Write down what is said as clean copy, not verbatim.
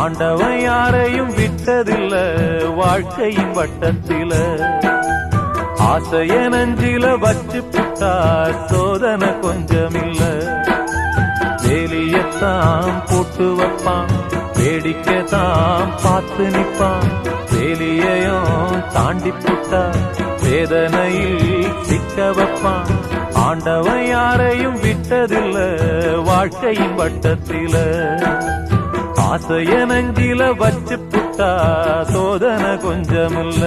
ஆண்டவன் யாரையும் விட்டதில்ல வாழ்க்கையின் வட்டத்தில. ஆசைய நஞ்சில வச்சு புட்டா சோதனை கொஞ்சமில்ல. வேலியத்தான் போட்டு வைப்பான், வேடிக்கைத்தான் பார்த்து நிப்பான். வேலியையும் தாண்டி புட்டா வேதனையில் சிக்க வைப்பான். ஆண்டவன் யாரையும் விட்டதில்ல வாழ்க்கையின் வட்டத்தில. ஆசைய நஞ்சில வச்சு புட்டா சோதனை கொஞ்சமில்ல.